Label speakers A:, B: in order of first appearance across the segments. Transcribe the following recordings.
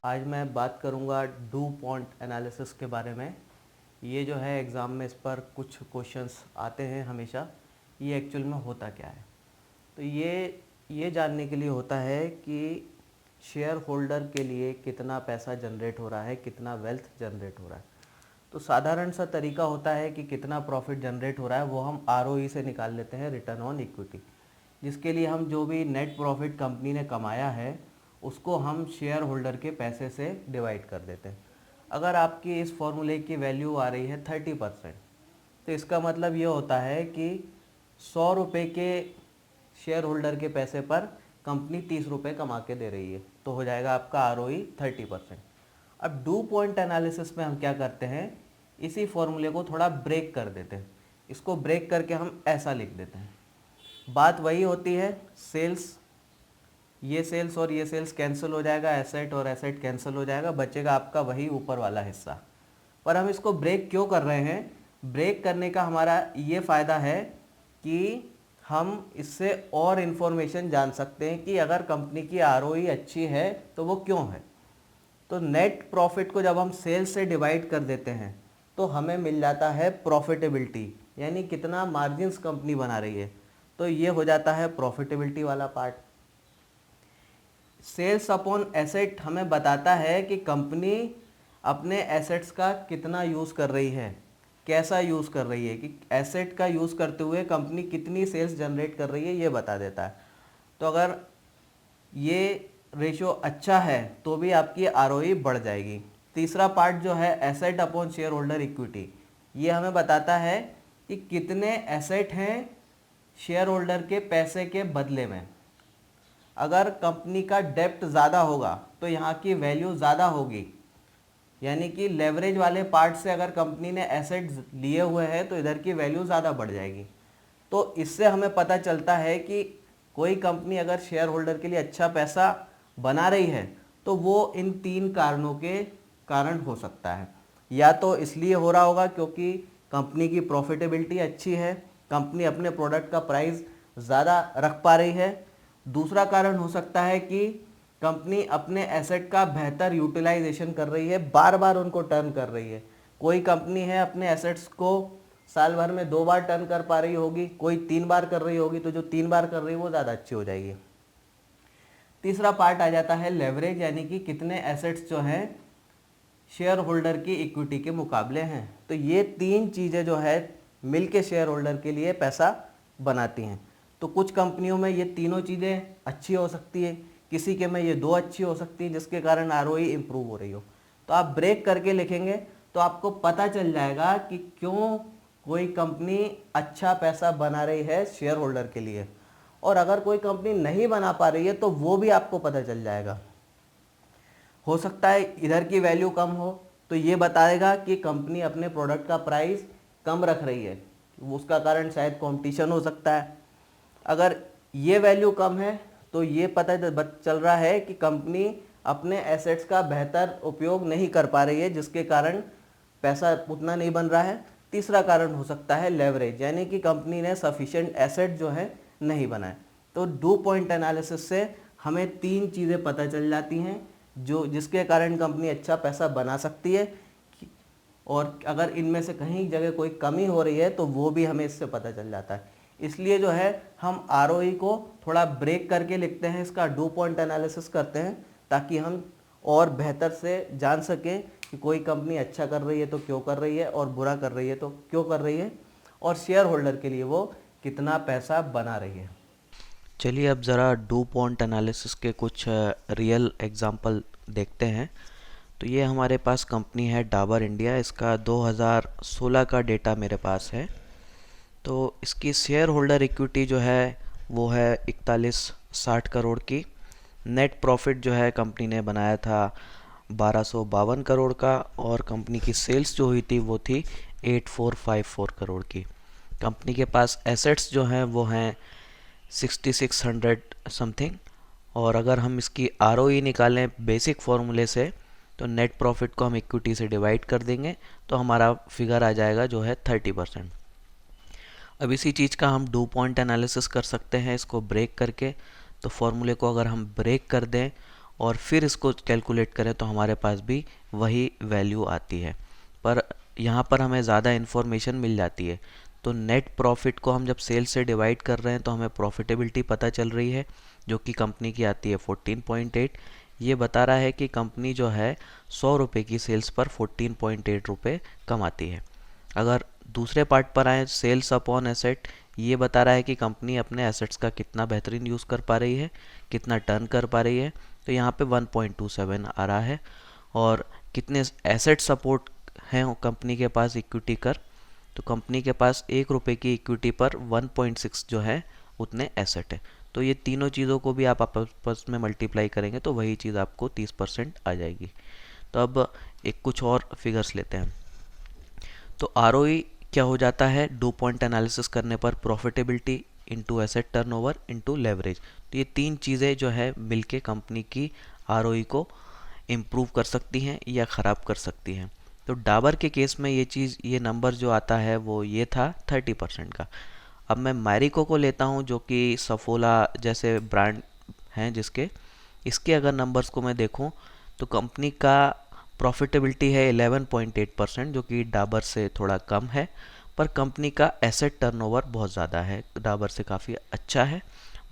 A: आज मैं बात करूंगा डू पॉइंट एनालिसिस के बारे में। ये जो है एग्ज़ाम में इस पर कुछ क्वेश्चंस आते हैं हमेशा। ये एक्चुअल में होता क्या है? तो ये जानने के लिए होता है कि शेयर होल्डर के लिए कितना पैसा जनरेट हो रहा है, कितना वेल्थ जनरेट हो रहा है। तो साधारण सा तरीका होता है कि कितना प्रॉफिट जनरेट हो रहा है वो हम आरओई से निकाल लेते हैं, रिटर्न ऑन इक्विटी, जिसके लिए हम जो भी नेट प्रॉफिट कंपनी ने कमाया है उसको हम शेयर होल्डर के पैसे से डिवाइड कर देते हैं। अगर आपकी इस फॉर्मूले की वैल्यू आ रही है 30%, तो इसका मतलब ये होता है कि 100 रुपये के शेयर होल्डर के पैसे पर कंपनी 30 रुपये कमा के दे रही है, तो हो जाएगा आपका आरओई 30%। अब डू पॉइंट एनालिसिस में हम क्या करते हैं, इसी फॉर्मूले को थोड़ा ब्रेक कर देते हैं। इसको ब्रेक करके हम ऐसा लिख देते हैं। बात वही होती है, सेल्स, ये सेल्स और ये सेल्स कैंसिल हो जाएगा, एसेट और एसेट कैंसिल हो जाएगा, बचेगा आपका वही ऊपर वाला हिस्सा। पर हम इसको ब्रेक क्यों कर रहे हैं? ब्रेक करने का हमारा ये फ़ायदा है कि हम इससे और इन्फॉर्मेशन जान सकते हैं कि अगर कंपनी की आरओई अच्छी है तो वो क्यों है। तो नेट प्रॉफिट को जब हम सेल्स से डिवाइड कर देते हैं तो हमें मिल जाता है प्रॉफिटेबिलिटी, यानी कितना मार्जिन्स कंपनी बना रही है। तो ये हो जाता है प्रॉफिटेबिलिटी वाला पार्ट। सेल्स अपॉन एसेट हमें बताता है कि कंपनी अपने एसेट्स का कितना यूज़ कर रही है, कैसा यूज़ कर रही है, कि एसेट का यूज़ करते हुए कंपनी कितनी सेल्स जनरेट कर रही है, ये बता देता है। तो अगर ये रेशियो अच्छा है तो भी आपकी आरओई बढ़ जाएगी। तीसरा पार्ट जो है asset upon share holder equity, ये हमें बताता है कि कितने एसेट हैं शेयर होल्डर के पैसे के बदले में। अगर कंपनी का डेप्ट ज़्यादा होगा तो यहाँ की वैल्यू ज़्यादा होगी, यानी कि लेवरेज वाले पार्ट से अगर कंपनी ने एसेट्स लिए हुए हैं तो इधर की वैल्यू ज़्यादा बढ़ जाएगी। तो इससे हमें पता चलता है कि कोई कंपनी अगर शेयर होल्डर के लिए अच्छा पैसा बना रही है तो वो इन 3 कारणों के कारण हो सकता है। या तो इसलिए हो रहा होगा क्योंकि कंपनी की प्रॉफिटेबिलिटी अच्छी है, कंपनी अपने प्रोडक्ट का प्राइस ज़्यादा रख पा रही है। दूसरा कारण हो सकता है कि कंपनी अपने एसेट का बेहतर यूटिलाइजेशन कर रही है, बार बार उनको टर्न कर रही है। कोई कंपनी है अपने एसेट्स को साल भर में 2 बार टर्न कर पा रही होगी, कोई 3 बार कर रही होगी, तो जो 3 बार कर रही है वो ज़्यादा अच्छी हो जाएगी। तीसरा पार्ट आ जाता है लेवरेज, यानी कि कितने एसेट्स जो हैं शेयर होल्डर की इक्विटी के मुकाबले हैं। तो ये 3 चीज़ें जो है मिल के शेयर होल्डर के लिए पैसा बनाती हैं। तो कुछ कंपनियों में ये तीनों चीज़ें अच्छी हो सकती है, किसी के में ये 2 अच्छी हो सकती है, जिसके कारण आरओई इम्प्रूव हो रही हो। तो आप ब्रेक करके लिखेंगे तो आपको पता चल जाएगा कि क्यों कोई कंपनी अच्छा पैसा बना रही है शेयर होल्डर के लिए, और अगर कोई कंपनी नहीं बना पा रही है तो वो भी आपको पता चल जाएगा। हो सकता है इधर की वैल्यू कम हो तो ये बताएगा कि कंपनी अपने प्रोडक्ट का प्राइस कम रख रही है, उसका कारण शायद कंपटीशन हो सकता है। अगर ये वैल्यू कम है तो ये पता चल रहा है कि कंपनी अपने एसेट्स का बेहतर उपयोग नहीं कर पा रही है, जिसके कारण पैसा उतना नहीं बन रहा है। तीसरा कारण हो सकता है लेवरेज, यानी कि कंपनी ने सफिशिएंट एसेट जो है नहीं बनाए। तो डू पॉइंट एनालिसिस से हमें 3 चीज़ें पता चल जाती हैं जो जिसके कारण कंपनी अच्छा पैसा बना सकती है, और अगर इनमें से कहीं जगह कोई कमी हो रही है तो वो भी हमें इससे पता चल जाता है। इसलिए जो है हम आरओई को थोड़ा ब्रेक करके लिखते हैं, इसका डू पॉइंट एनालिसिस करते हैं, ताकि हम और बेहतर से जान सकें कि कोई कंपनी अच्छा कर रही है तो क्यों कर रही है, और बुरा कर रही है तो क्यों कर रही है, और शेयर होल्डर के लिए वो कितना पैसा बना रही है।
B: चलिए अब ज़रा डू पॉइंट एनालिसिस के कुछ रियल एग्जांपल देखते हैं। तो ये हमारे पास कंपनी है डाबर इंडिया, इसका 2016 का डेटा मेरे पास है। तो इसकी शेयर होल्डर इक्विटी जो है वो है 4160 करोड़ की। नेट प्रॉफिट जो है कंपनी ने बनाया था 1252 करोड़ का, और कंपनी की सेल्स जो हुई थी वो थी 8454 करोड़ की। कंपनी के पास एसेट्स जो हैं वो हैं 6600 समथिंग, और अगर हम इसकी आरओई निकालें बेसिक फार्मूले से तो नेट प्रॉफिट को हम इक्विटी से डिवाइड कर देंगे तो हमारा फिगर आ जाएगा जो है 30%। अब इसी चीज़ का हम डू पॉइंट एनालिसिस कर सकते हैं इसको ब्रेक करके। तो फॉर्मूले को अगर हम ब्रेक कर दें और फिर इसको कैलकुलेट करें तो हमारे पास भी वही वैल्यू आती है। पर यहाँ पर हमें ज़्यादा इन्फॉर्मेशन मिल जाती है। तो नेट प्रॉफिट को हम जब सेल्स से डिवाइड कर रहे हैं तो हमें प्रॉफिटेबिलिटी पता चल रही है, जो कि कंपनी की आती है 14.8। ये बता रहा है कि कंपनी जो है 100 रुपये की सेल्स पर 14.8 रुपये कमाती है। अगर दूसरे पार्ट पर आए, सेल्स अपॉन एसेट, ये बता रहा है कि कंपनी अपने एसेट्स का कितना बेहतरीन यूज़ कर पा रही है, कितना टर्न कर पा रही है। तो यहाँ पे 1.27 आ रहा है। और कितने एसेट सपोर्ट हैं कंपनी के पास इक्विटी कर, तो कंपनी के पास 1 रुपये की इक्विटी पर 1.6 जो है उतने एसेट है। तो ये तीनों चीज़ों को भी आप आपस में मल्टीप्लाई करेंगे तो वही चीज़ आपको 30% आ जाएगी। तो अब एक कुछ और फिगर्स लेते हैं। तो ROE क्या हो जाता है, 2 पॉइंट एनालिसिस करने पर profitability into asset turnover into leverage. तो ये तीन चीज़ें जो है मिलके कंपनी की ROE को इम्प्रूव कर सकती हैं या ख़राब कर सकती हैं। तो डाबर के केस में ये नंबर जो आता है वो ये था 30% का। अब मैं मैरिको को लेता हूँ, जो कि सफोला जैसे ब्रांड हैं जिसके, इसके अगर नंबर्स को मैं देखूँ तो कंपनी का प्रॉफिटेबिलिटी है 11.8%, जो कि डाबर से थोड़ा कम है। पर कंपनी का एसेट टर्नओवर बहुत ज़्यादा है, डाबर से काफ़ी अच्छा है।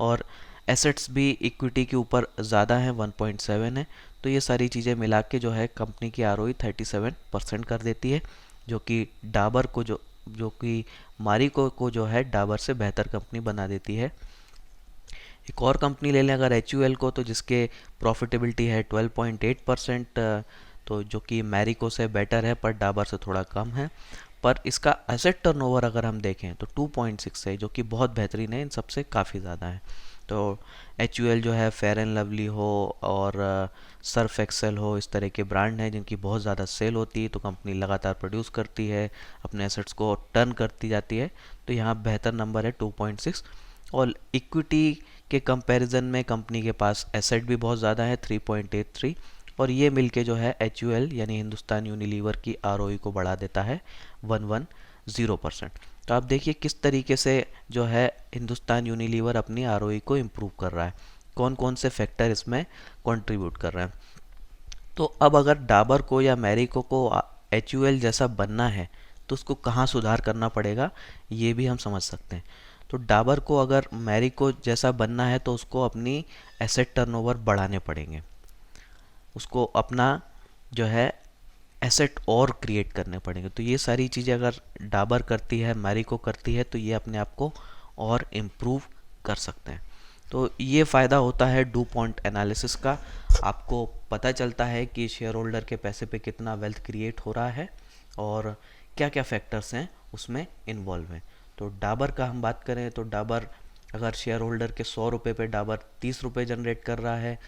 B: और एसेट्स भी इक्विटी के ऊपर ज़्यादा है, 1.7 है। तो ये सारी चीज़ें मिला के जो है कंपनी की ROE 37% कर देती है, जो कि डाबर को जो कि मारिको को जो है डाबर से बेहतर कंपनी बना देती है। एक और कंपनी ले लें अगर HUL को, तो जिसके प्रॉफिटेबिलिटी है 12.8%, तो जो कि मैरिको से बेटर है पर डाबर से थोड़ा कम है। पर इसका एसेट टर्नओवर अगर हम देखें तो 2.6 है, जो कि बहुत बेहतरीन है, इन सबसे काफ़ी ज़्यादा है। तो HUL जो है फेयर एंड लवली हो और सर्फ एक्सेल हो, इस तरह के ब्रांड हैं जिनकी बहुत ज़्यादा सेल होती है। तो कंपनी लगातार प्रोड्यूस करती है, अपने एसेट्स को टर्न करती जाती है। तो यहाँ बेहतर नंबर है 2.6। और इक्विटी के कंपैरिजन में कंपनी के पास एसेट भी बहुत ज़्यादा है, 3.83। और ये मिलके जो है HUL यानी हिंदुस्तान यूनिलीवर की ROE को बढ़ा देता है 110%। तो आप देखिए किस तरीके से जो है हिंदुस्तान यूनिलीवर अपनी ROE को इम्प्रूव कर रहा है, कौन कौन से फैक्टर इसमें कंट्रीब्यूट कर रहे हैं। तो अब अगर डाबर को या मैरिको को HUL जैसा बनना है तो उसको कहाँ सुधार करना पड़ेगा, ये भी हम समझ सकते हैं। तो डाबर को अगर मैरिको जैसा बनना है तो उसको अपनी एसेट टर्नओवर बढ़ाने पड़ेंगे, उसको अपना जो है एसेट और क्रिएट करने पड़ेंगे। तो ये सारी चीज़ें अगर डाबर करती है, मैरिको करती है, तो ये अपने आप को और इम्प्रूव कर सकते हैं। तो ये फ़ायदा होता है डू पॉइंट एनालिसिस का। आपको पता चलता है कि शेयर होल्डर के पैसे पे कितना वेल्थ क्रिएट हो रहा है और क्या क्या फैक्टर्स हैं उसमें इन्वॉल्व हैं। तो डाबर का हम बात करें तो डाबर अगर शेयर होल्डर के 100 रुपये पे डाबर 30 रुपये जनरेट कर रहा है,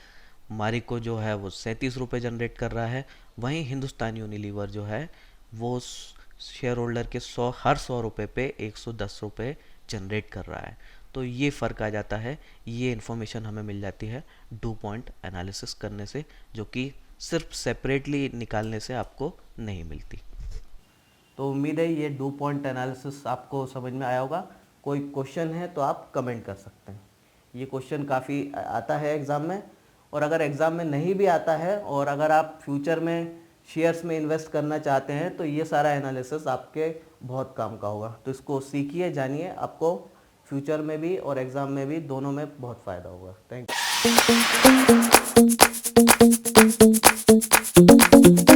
B: मारिको जो है वो 37 रुपये जनरेट कर रहा है, वहीं हिंदुस्तान यूनिलीवर जो है वो शेयर होल्डर के हर 100 रुपये पे 110 रुपये जनरेट कर रहा है। तो ये फ़र्क आ जाता है, ये इन्फॉर्मेशन हमें मिल जाती है डू पॉइंट एनालिसिस करने से, जो कि सिर्फ सेपरेटली निकालने से आपको नहीं मिलती।
A: तो उम्मीद है ये डू पॉइंट एनालिसिस आपको समझ में आया होगा। कोई क्वेश्चन है तो आप कमेंट कर सकते हैं। ये क्वेश्चन काफ़ी आता है एग्ज़ाम में, और अगर एग्ज़ाम में नहीं भी आता है और अगर आप फ्यूचर में शेयर्स में इन्वेस्ट करना चाहते हैं तो ये सारा एनालिसिस आपके बहुत काम का होगा। तो इसको सीखिए, जानिए, आपको फ्यूचर में भी और एग्ज़ाम में भी दोनों में बहुत फ़ायदा होगा। Thank you.